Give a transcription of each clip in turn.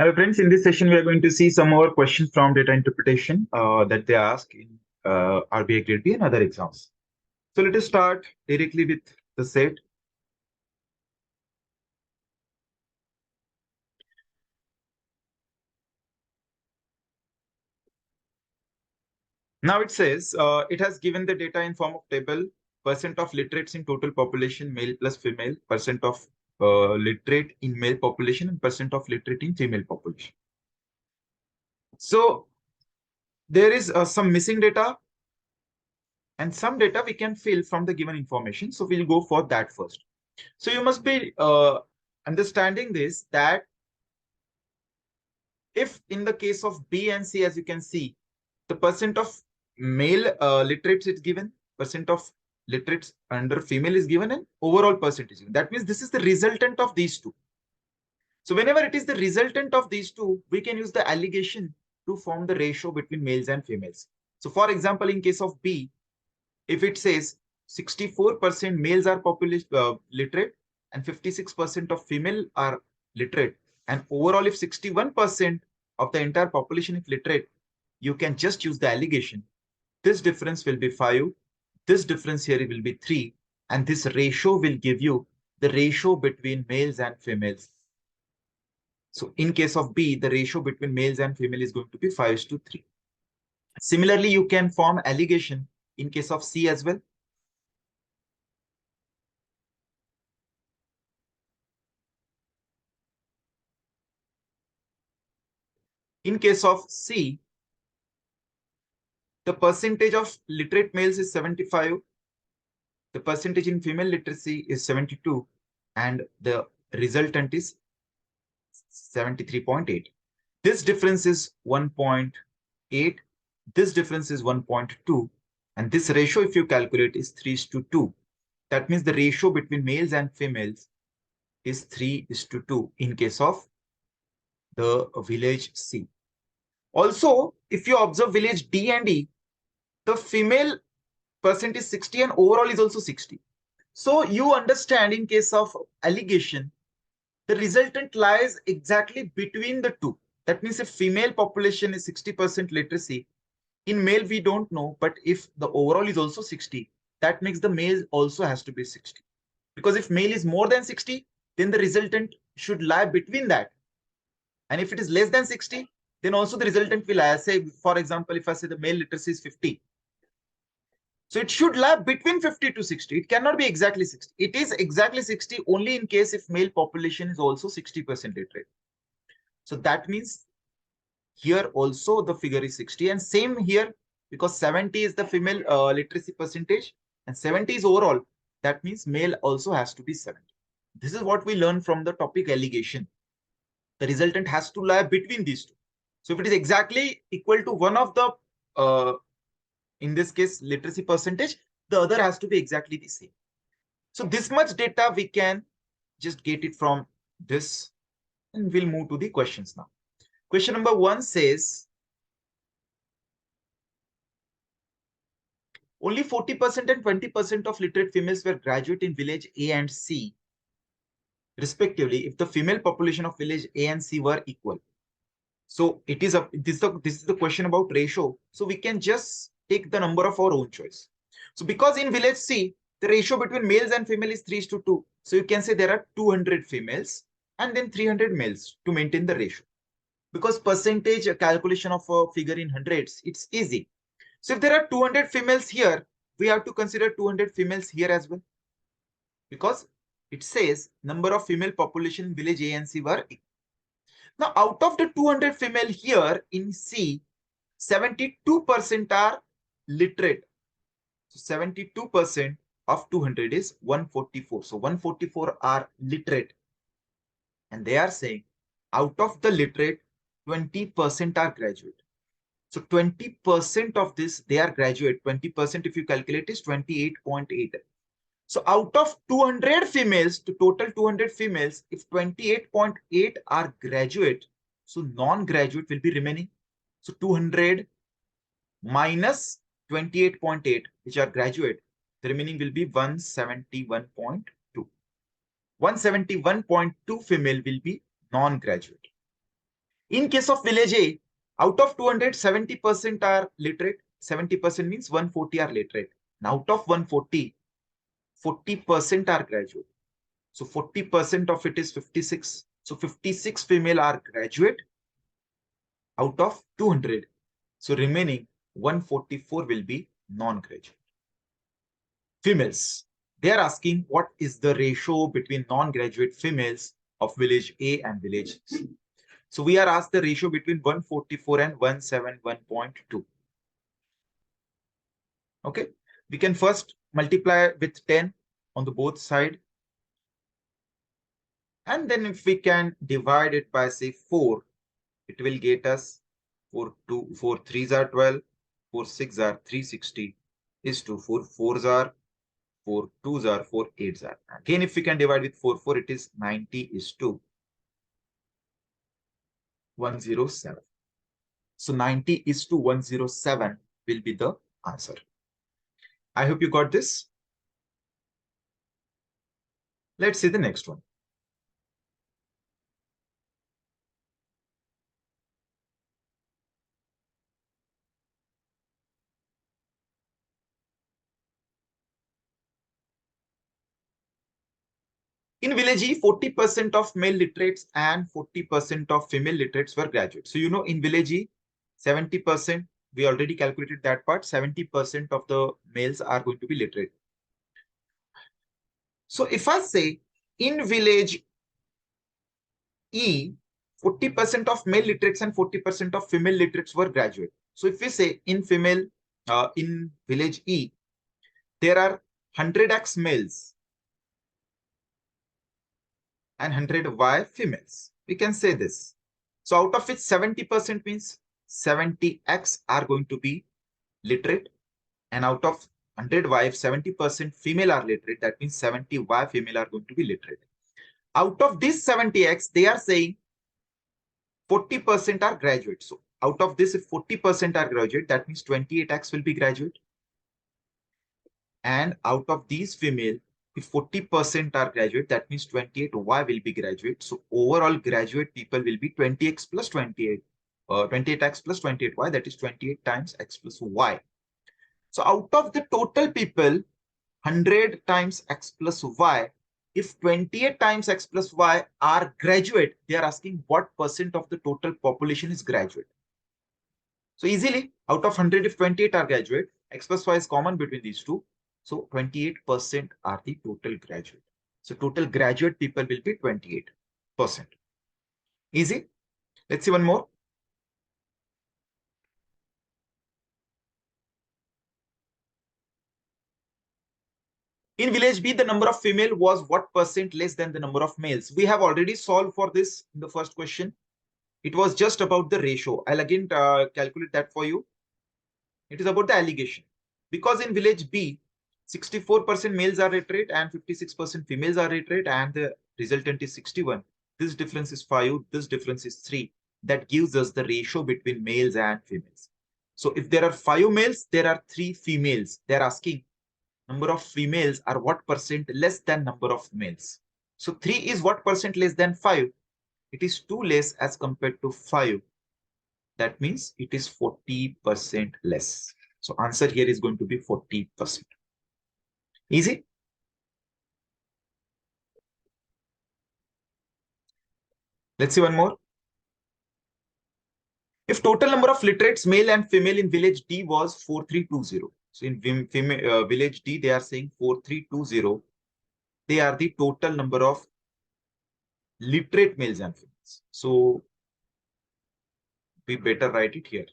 Hello friends, in this session we are going to see some more questions from data interpretation that they ask in RBI Grade B and other exams. So let us start directly with the set. Now it says it has given the data in form of table, percent of literates in total population, male plus female, percent of literate in male population and percent of literate in female population. So there is some missing data and some data we can fill from the given information. So we'll go for that first. So you must be understanding this, that if in the case of B and C, as you can see, the percent of male literates is given, percent of literates under female is given, and overall percentage. That means this is the resultant of these two. So whenever it is the resultant of these two, we can use the allegation to form the ratio between males and females. So for example, in case of B, if it says 64% males are literate and 56% of female are literate, and overall if 61% of the entire population is literate, you can just use the allegation. This difference will be 5, this difference here will be 3, and this ratio will give you the ratio between males and females. So in case of B, the ratio between males and female is going to be 5:3. Similarly, you can form allegation in case of C as well. In case of C, the percentage of literate males is 75, the percentage in female literacy is 72, and the resultant is 73.8. This difference is 1.8, this difference is 1.2, and this ratio, if you calculate, is 3:2. That means the ratio between males and females is 3:2 in case of the village C. Also, if you observe village D and E, the female percent is 60 and overall is also 60. So you understand, in case of allegation, the resultant lies exactly between the two. That means if female population is 60% literacy, in male we don't know, but if the overall is also 60, that makes the male also has to be 60. Because if male is more than 60, then the resultant should lie between that. And if it is less than 60, then also the resultant will lie. Say, for example, if I say the male literacy is 50, so it should lie between 50 to 60. It cannot be exactly 60. It is exactly 60 only in case if male population is also 60% literate. So that means here also the figure is 60, and same here, because 70 is the female literacy percentage and 70 is overall. That means male also has to be 70. This is what we learned from the topic allegation. The resultant has to lie between these two. So if it is exactly equal to one of the in this case literacy percentage, the other has to be exactly the same. So this much data we can just get it from this, and we'll move to the questions now. Question number 1 says only 40% and 20% of literate females were graduate in village A and C respectively if the female population of village A and C were equal. So it is this is the question about ratio. So we can just take the number of our own choice. So because in village C, the ratio between males and female is 3:2. So you can say there are 200 females and then 300 males to maintain the ratio. Because percentage calculation of a figure in hundreds, it's easy. So if there are 200 females here, we have to consider 200 females here as well. Because it says number of female population in village A and C were equal. Now, out of the 200 female here in C, 72% are literate. So 72% of 200 is 144. So 144 are literate. And they are saying out of the literate, 20% are graduate. So 20% of this, they are graduate. 20% if you calculate is 28.8. So out of 200 females, to total 200 females, if 28.8 are graduate, so non-graduate will be remaining. So 200 minus 28.8, which are graduate, the remaining will be 171.2. 171.2 female will be non-graduate. In case of village A, out of 200, 70% are literate. 70% means 140 are literate. And out of 140, 40% are graduate. So 40% of it is 56. So 56 female are graduate out of 200. So remaining 144 will be non-graduate. Females. They are asking what is the ratio between non-graduate females of village A and village C. So we are asked the ratio between 144 and 171.2. Okay. We can first multiply with 10 on the both side. And then if we can divide it by say 4, it will get us 4 3s are 12, 4 6 are 360, is 2 4 4s are 4 2s are 4 8s are. Again, if we can divide with 4 4, it is 90 is to 107. So 90 is to 107 will be the answer. I hope you got this. Let's see the next one. In village E, 40% of male literates and 40% of female literates were graduates. So, you know, in village E, 70%, we already calculated that part, 70% of the males are going to be literate. So, if I say in village E, 40% of male literates and 40% of female literates were graduate. So, if we say in village E, there are 100x males and 100y females. We can say this. So out of which 70% means 70x are going to be literate, and out of 100y, if 70% female are literate, that means 70y female are going to be literate. Out of this 70x, they are saying 40% are graduate. So out of this, if 40% are graduate, that means 28x will be graduate. And out of these female, if 40% are graduate, that means 28y will be graduate. So overall graduate people will be 20x plus 28. 28x plus 28y, that is 28 times x plus y. So out of the total people, 100 times x plus y, if 28 times x plus y are graduate, they are asking what percent of the total population is graduate. So easily, out of 100, if 28 are graduate, x plus y is common between these two. So 28% are the total graduate. So total graduate people will be 28%. Easy. Let's see one more. In village B, the number of female was what percent less than the number of males? We have already solved for this in the first question. It was just about the ratio. I'll again calculate that for you. It is about the allegation. Because in village B, 64% males are literate and 56% females are literate, and the resultant is 61. This difference is 5. This difference is 3. That gives us the ratio between males and females. So if there are 5 males, there are 3 females. They're asking number of females are what percent less than number of males. So 3 is what percent less than 5. It is 2 less as compared to 5. That means it is 40% less. So answer here is going to be 40%. Easy. Let's see one more. If total number of literates male and female in village D was 4320. So in village D, they are saying 4320. They are the total number of literate males and females. So we better write it here.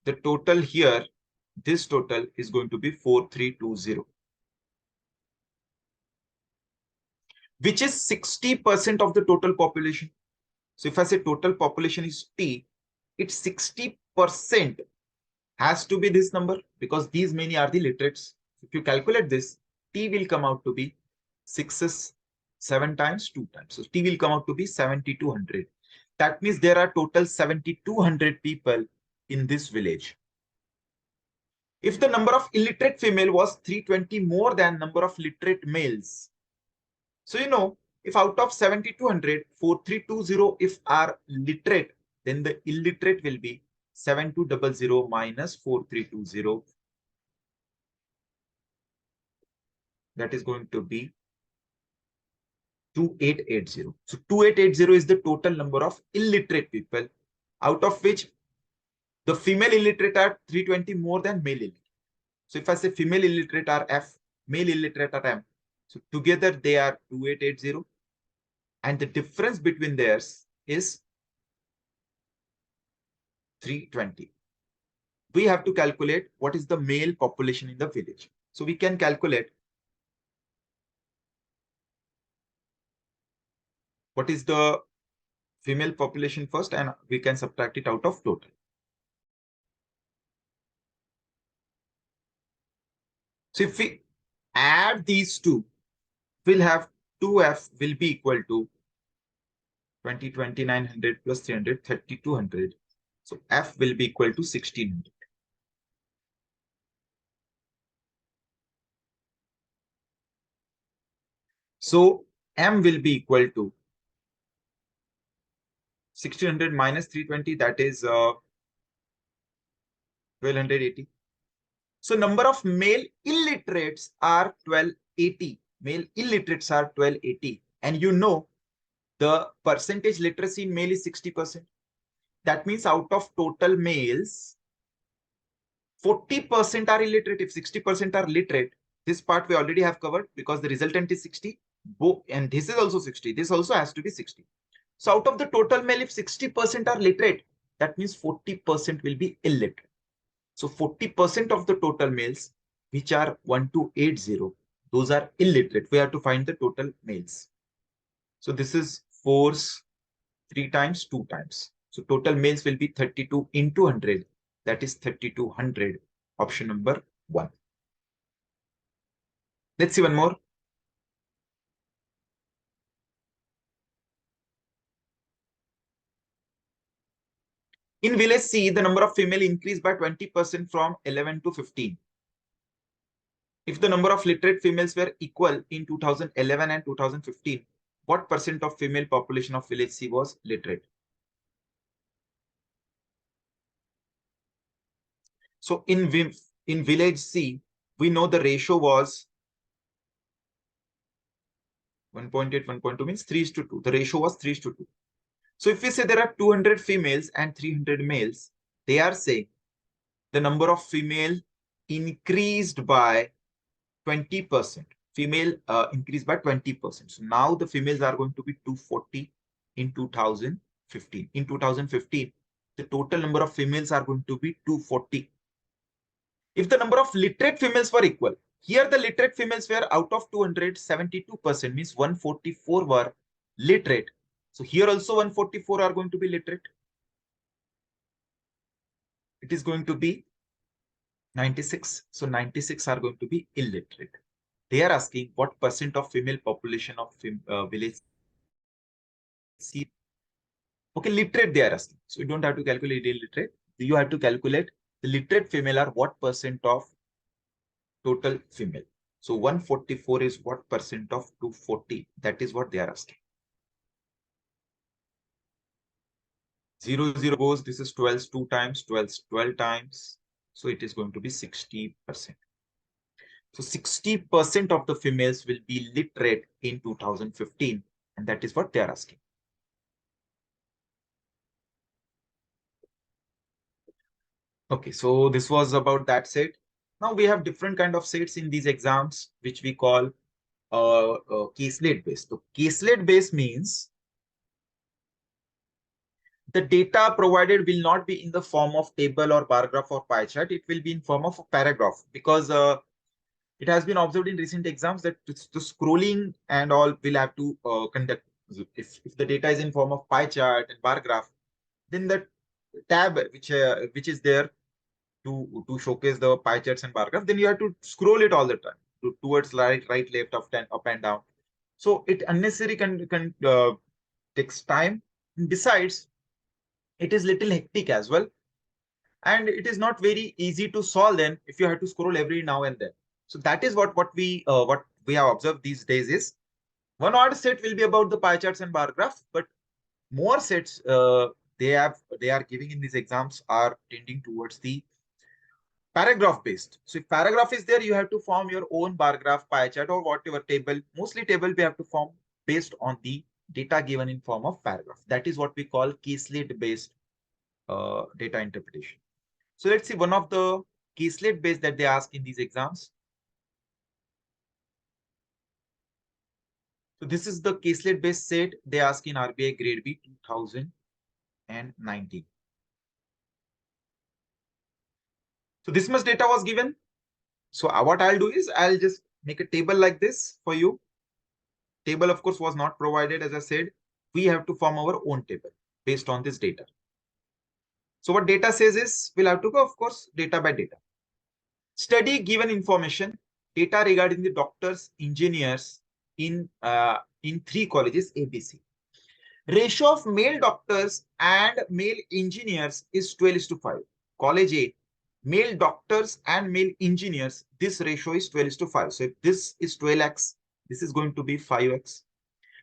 The total here, this total is going to be 4320. Which is 60% of the total population. So if I say total population is T, it's 60% has to be this number because these many are the literates. If you calculate this, T will come out to be 6s 7 times 2 times. So T will come out to be 7200. That means there are total 7200 people in this village. If the number of illiterate female was 320 more than number of literate males. So, you know, If out of 7200, 4320 if are literate, then the illiterate will be 7200 minus 4320. That is going to be 2880. So 2880 is the total number of illiterate people, out of which the female illiterate are 320 more than male illiterate. So if I say female illiterate are F, male illiterate are M. So together they are 2880. And the difference between theirs is 320. We have to calculate what is the male population in the village. So we can calculate what is the female population first, and we can subtract it out of total. So if we add these two, we'll have 2F will be equal to 2900 plus 300, 3200. So F will be equal to 1600. So M will be equal to 1600 minus 320, that is 1280. So number of male illiterates are 1280. Male illiterates are 1280. And you know the percentage literacy in male is 60%. That means out of total males, 40% are illiterate. If 60% are literate, this part we already have covered because the resultant is 60. And this is also 60. This also has to be 60. So out of the total male, if 60% are literate, that means 40% will be illiterate. So 40% of the total males, which are 1280, those are illiterate. We have to find the total males. So this is 4's 3 times 2 times. So total males will be 32 into 100. That is 3200. Option number 1. Let's see one more. In village C, the number of female increased by 20% from 11 to 15. If the number of literate females were equal in 2011 and 2015, what percent of female population of village C was literate? So in village C, we know the ratio was 1.8, 1.2 means 3:2. The ratio was 3:2. So if we say there are 200 females and 300 males, they are saying the number of female increased by 20%. Female increased by 20%. So now the females are going to be 240 in 2015. In 2015, the total number of females are going to be 240. If the number of literate females were equal, here the literate females were out of 200, 72%, means 144 were literate. So here also 144 are going to be literate. It is going to be 96. So 96 are going to be illiterate. They are asking what percent of female population of village C. Okay, literate they are asking. So you don't have to calculate illiterate. You have to calculate the literate female are what percent of total female. So 144 is what percent of 240. That is what they are asking. 0, 0 goes. This is 12's 2 times, 12's 12 times. So it is going to be 60%. So 60% of the females will be literate in 2015. And that is what they are asking. Okay, so this was about that set. Now we have different kind of sets in these exams, which we call caselet based. So caselet based means the data provided will not be in the form of table or bar graph or pie chart. It will be in form of a paragraph, because it has been observed in recent exams that the scrolling and all will have to conduct. If the data is in form of pie chart and bar graph, then the tab which is there to showcase the pie charts and bar graph, then you have to scroll it all the time towards right, left, up and down. So it unnecessary takes time. Besides, it is little hectic as well, and it is not very easy to solve them if you have to scroll every now and then. So that is what we have observed these days is One odd set will be about the pie charts and bar graph, but more sets they are giving in these exams are tending towards the paragraph based. So if paragraph is there, you have to form your own bar graph, pie chart, or whatever table. Mostly table we have to form based on the data given in form of paragraph. That is what we call caselet based data interpretation. So let's see one of the caselet based that they ask in these exams. So this is the caselet based set they ask in RBI Grade B 2019. So this much data was given. So what I'll do is I'll just make a table like this for you. Table, of course, was not provided. As I said, we have to form our own table based on this data. So what data says is we'll have to go, of course, data by data. Study given information, data regarding the doctors, engineers in 3 colleges ABC. Ratio of male doctors and male engineers is 12:5. College A, male doctors and male engineers, this ratio is 12:5. So if this is 12x, this is going to be 5x.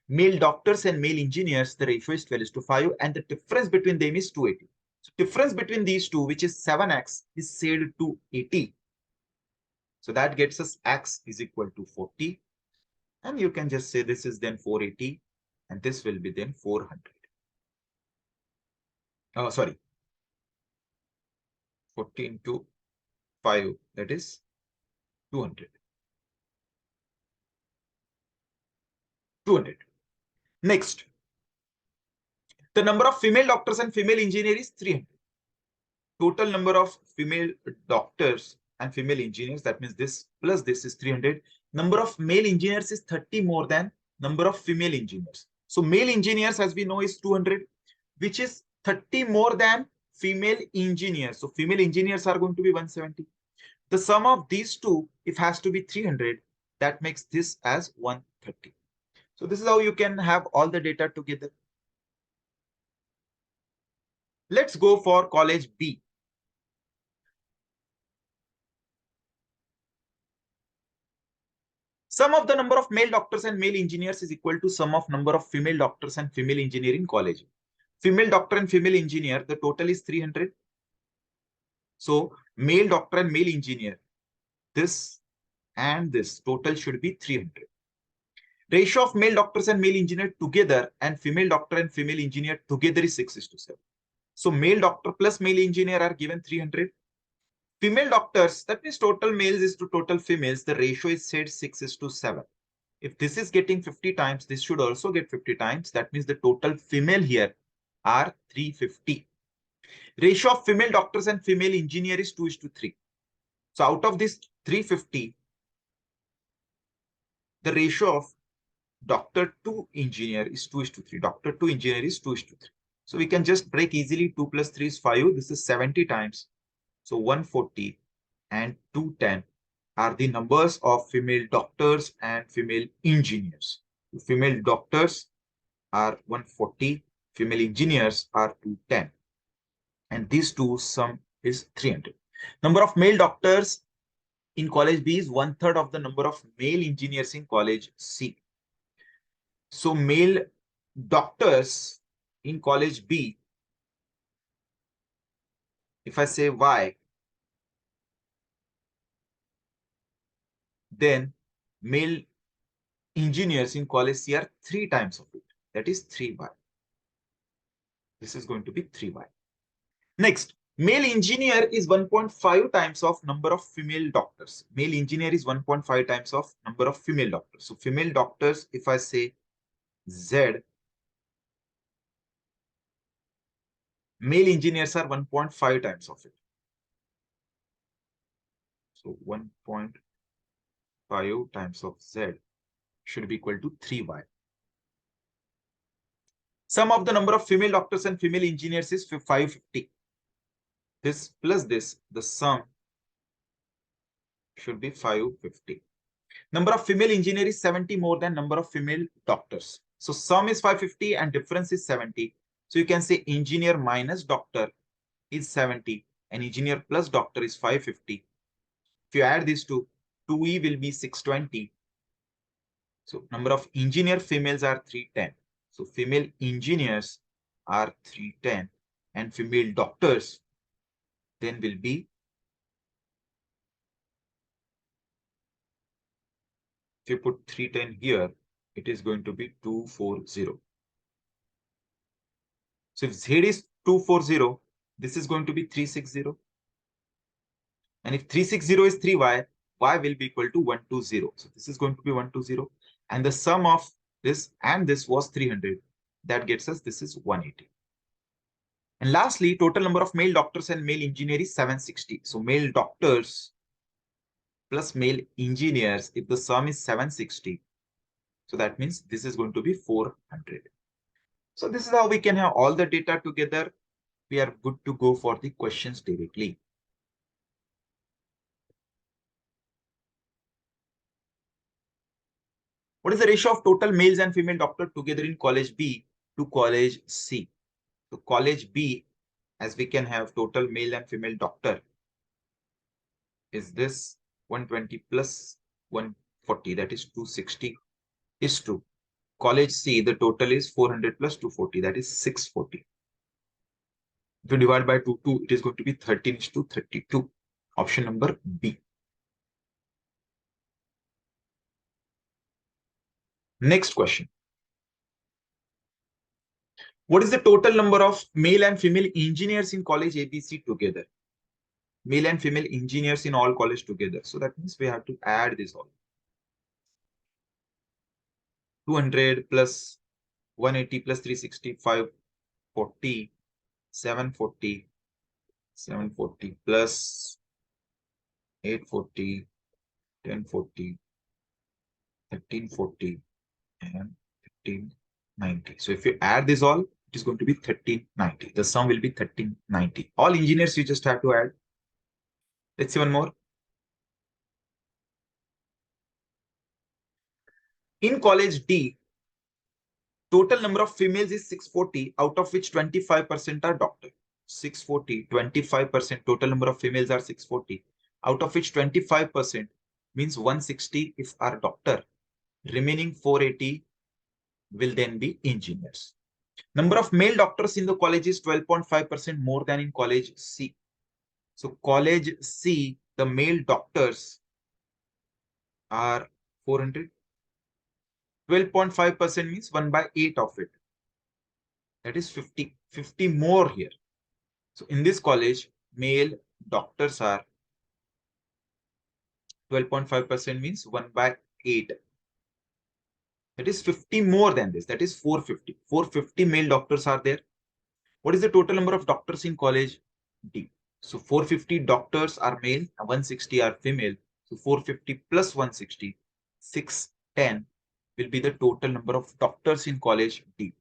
Male doctors and male engineers, the ratio is 12:5, and the difference between them is 280. So difference between these two, which is 7x, is said to 80. So that gets us x is equal to 40. And you can just say this is then 480, and this will be then 400. Oh, sorry. 40 into 5, that is 200. 200. Next, the number of female doctors and female engineers is 300. Total number of female doctors and female engineers, that means this plus this is 300. Number of male engineers is 30 more than number of female engineers. So male engineers, as we know, is 200, which is 30 more than female engineers. So female engineers are going to be 170. The sum of these two, if has to be 300, that makes this as 130. So this is how you can have all the data together. Let's go for college B. Sum of the number of male doctors and male engineers is equal to sum of number of female doctors and female engineer in college. Female doctor and female engineer, the total is 300. So male doctor and male engineer, this and this total should be 300. Ratio of male doctors and male engineer together and female doctor and female engineer together is 6:7. So male doctor plus male engineer are given 300. Female doctors, that means total males is to total females. The ratio is said 6:7. If this is getting 50 times, this should also get 50 times. That means the total female here are 350. Ratio of female doctors and female engineer is 2:3. So out of this 350, the ratio of doctor to engineer is 2:3. Doctor to engineer is 2:3. So we can just break easily. 2 plus 3 is 5. This is 70 times. So 140 and 210 are the numbers of female doctors and female engineers. Female doctors are 140. Female engineers are 210. And these two sum is 300. Number of male doctors in college B is 1/3 of the number of male engineers in college C. So male doctors in college B, if I say Y, then male engineers in college C are 3 times of it. That is 3Y. This is going to be 3Y. Next, male engineer is 1.5 times of number of female doctors. Male engineer is 1.5 times of number of female doctors. So female doctors, if I say Z, male engineers are 1.5 times of it. So 1.5 times of Z should be equal to 3Y. Sum of the number of female doctors and female engineers is 550. This plus this, the sum should be 550. Number of female engineers is 70 more than number of female doctors. So sum is 550 and difference is 70. So you can say engineer minus doctor is 70 and engineer plus doctor is 550. If you add these two, 2E will be 620 So number of engineer females are 310. So female engineers are 310 and female doctors then will be, if you put 310 here, it is going to be 240. So if Z is 240, this is going to be 360. And if 360 is 3y, y will be equal to 120. So this is going to be 120. And the sum of this and this was 300. That gets us, this is 180. And lastly, total number of male doctors and male engineers is 760. So male doctors plus male engineers, if the sum is 760, so that means this is going to be 400. So this is how we can have all the data together. We are good to go for the questions directly. What is the ratio of total males and female doctors together in college B to college C? So college B, as we can have total male and female doctor, is this 120 plus 140, that is 260 is 2. College C, the total is 400 plus 240, that is 640. If you divide by 2, it is going to be 13 is to 32. Option number B. Next question. What is the total number of male and female engineers in college ABC together? Male and female engineers in all college together. So that means we have to add this all. 200 plus 180 plus 360, 540, 740, 740 plus 840, 1040, 1340, and 1590. So if you add this all, it is going to be 1390. The sum will be 1390. All engineers you just have to add. Let's see one more. In college D, total number of females is 640, out of which 25% are doctor. 640, 25%, total number of females are 640, out of which 25% means 160 if are doctor. Remaining 480 will then be engineers. Number of male doctors in the college is 12.5% more than in college C. So college C, the male doctors are 400. 12.5% means 1 by 8 of it. That is 50. 50 more here. So in this college, male doctors are 12.5% means 1 by 8. That is 50 more than this. That is 450. 450 male doctors are there. What is the total number of doctors in college D? So 450 doctors are male, 160 are female. So 450 plus 160, 610 will be the total number of doctors in college D.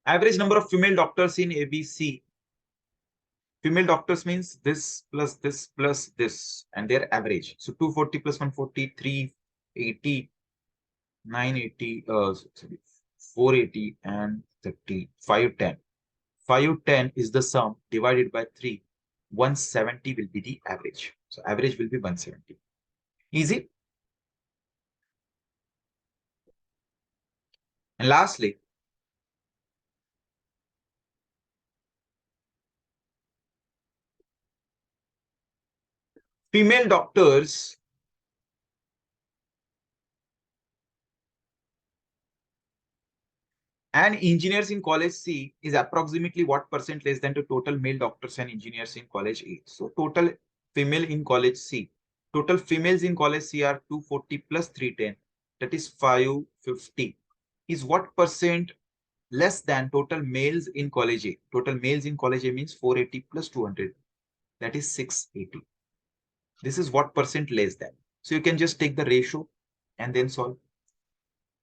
Average number of female doctors in ABC. Female doctors means this plus this plus this and their average. So 240 plus 140, 380, 980, 480 and 30, 510. 510 is the sum divided by 3. 170 will be the average. So average will be 170. Easy. And lastly, female doctors and engineers in college C is approximately what percent less than the total male doctors and engineers in college A. So total female in college C. Total females in college C are 240 plus 310. That is 550. Is what percent less than total males in college A? Total males in college A means 480 plus 200. That is 680. This is what percent less than. So you can just take the ratio and then solve.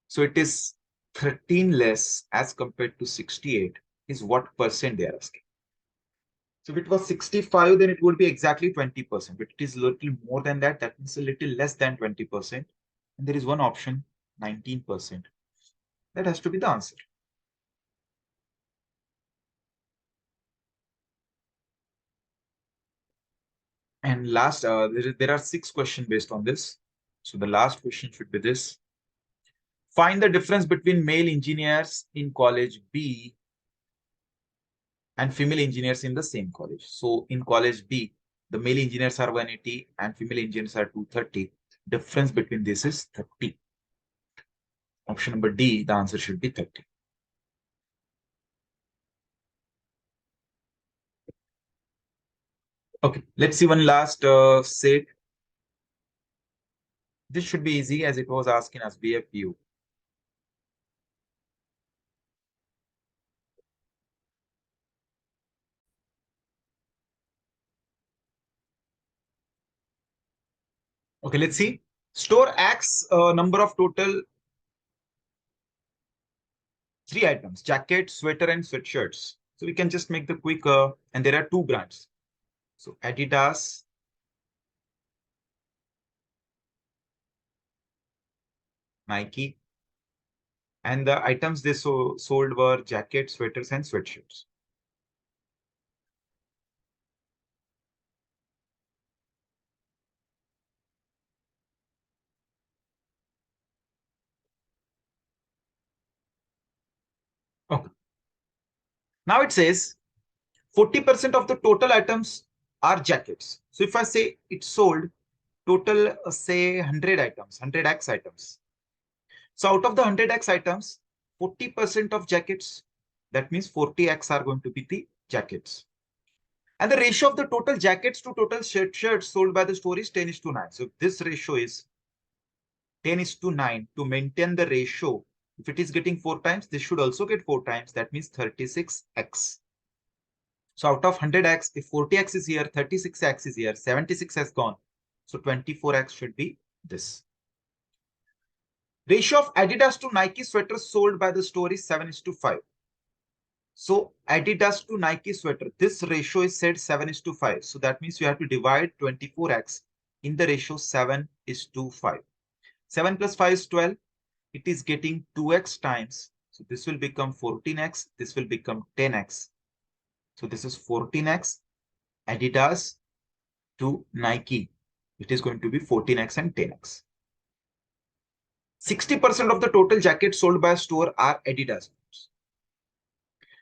So it is 13 less as compared to 68 is what percent they are asking. So if it was 65, then it would be exactly 20%. But it is a little more than that. That means a little less than 20%. And there is one option, 19%. That has to be the answer. And last, there are 6 questions based on this. So the last question should be this. Find the difference between male engineers in college B and female engineers in the same college. So in college B, the male engineers are 180 and female engineers are 230. Difference between this is 30. Option number D, the answer should be 30. Okay, let's see one last set. This should be easy as it was asking us BFU. Okay, let's see. Store X number of total 3 items, jacket, sweater, and sweatshirts. So we can just make the quick, and there are 2 brands. So Adidas, Nike, and the items they sold were jackets, sweaters, and sweatshirts. Okay. Now it says 40% of the total items are jackets. So if I say it sold total, say 100 items, 100x items. So out of the 100x items, 40% of jackets, that means 40x are going to be the jackets. And the ratio of the total jackets to total shirts sold by the store is 10:9. So this ratio is 10:9. To maintain the ratio, if it is getting 4 times, this should also get 4 times. That means 36x. So out of 100x, if 40x is here, 36x is here, 76 has gone. So 24x should be this. Ratio of Adidas to Nike sweaters sold by the store is 7:5. So Adidas to Nike sweater, this ratio is said 7:5. So that means you have to divide 24x in the ratio 7:5. 7 plus 5 is 12. It is getting 2x times. So this will become 14x. This will become 10x. So this is 14x Adidas to Nike. It is going to be 14x and 10x. 60% of the total jackets sold by a store are Adidas.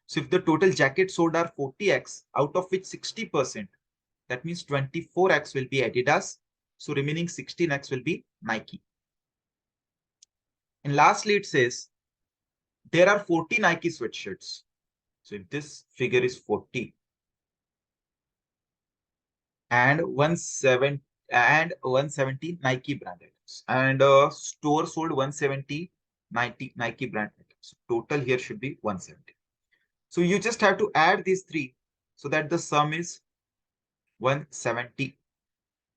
So if the total jackets sold are 40x, out of which 60%, that means 24x will be Adidas. So remaining 16x will be Nike. And lastly, it says there are 40 Nike sweatshirts. So if this figure is 40 and 170 Nike brand items, and store sold 170 Nike brand items. Total here should be 170. So you just have to add these 3 so that the sum is 170.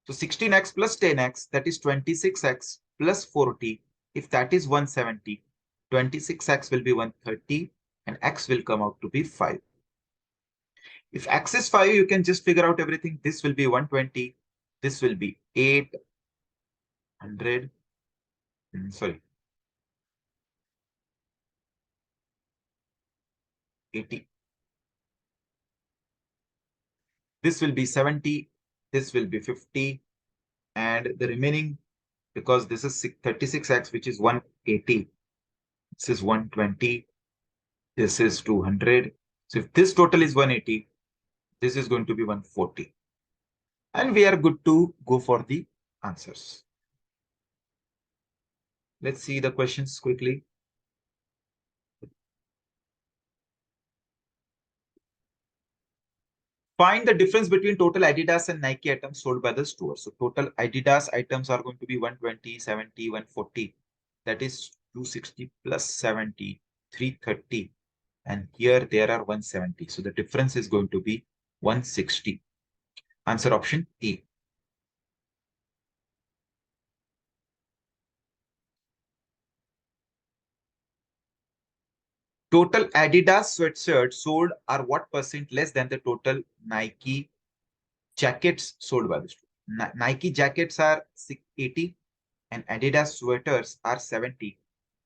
So 16x plus 10x, that is 26x plus 40. If that is 170, 26x will be 130 and x will come out to be 5. If x is 5, you can just figure out everything. This will be 120. This will be 800. Sorry. 80. This will be 70. This will be 50. And the remaining, because this is 36x, which is 180. This is 120. This is 200. So if this total is 180, this is going to be 140. And we are good to go for the answers. Let's see the questions quickly. Find the difference between total Adidas and Nike items sold by the store. So total Adidas items are going to be 120, 70, 140. That is 260 plus 70, 330. And here there are 170. So the difference is going to be 160. Answer option A. Total Adidas sweatshirts sold are what percent less than the total Nike jackets sold by the store? Nike jackets are 80. and Adidas sweaters are 70,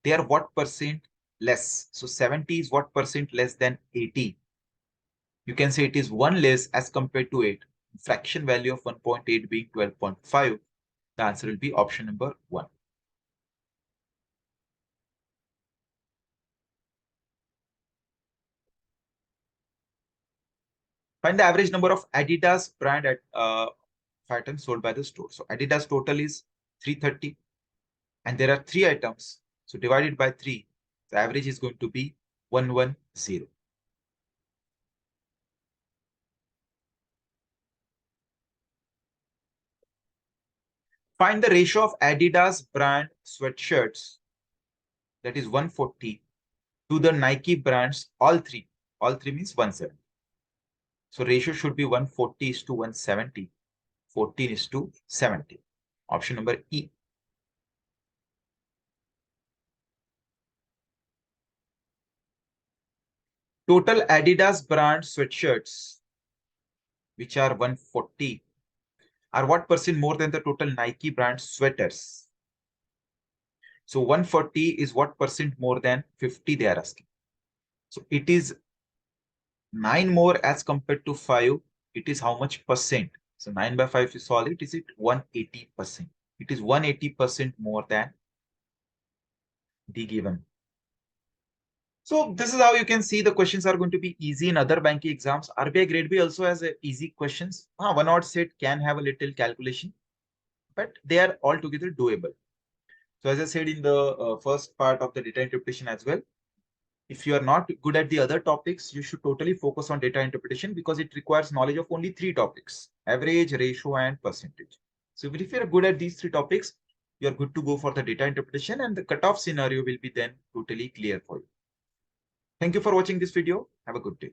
they are what percent less? So 70 is what percent less than 80? You can say it is 1 less as compared to 8. Fraction value of 1.8 being 12.5. The answer will be option number 1. Find the average number of Adidas brand at items sold by the store. So Adidas total is 330 and there are 3 items. So divided by 3, the average is going to be 110. Find the ratio of Adidas brand sweatshirts, that is 140, to the Nike brands, all three. All three means 170. So ratio should be 140 is to 170, 14 is to 70. Option number E. Total Adidas brand sweatshirts, which are 140, are what percent more than the total Nike brand sweaters? So 140 is what percent more than 50 they are asking. So it is 9 more as compared to 5. It is how much percent? So 9 by 5 is solid. Is it 180%? It is 180% more than the given. So this is how you can see the questions are going to be easy in other banking exams. RBI Grade B also has easy questions. One odd set can have a little calculation, but they are altogether doable. So as I said in the first part of the data interpretation as well, if you are not good at the other topics, you should totally focus on data interpretation because it requires knowledge of only 3 topics: average, ratio, and percentage. So if you're good at these 3 topics, you're good to go for the data interpretation and the cutoff scenario will be then totally clear for you. Thank you for watching this video. Have a good day.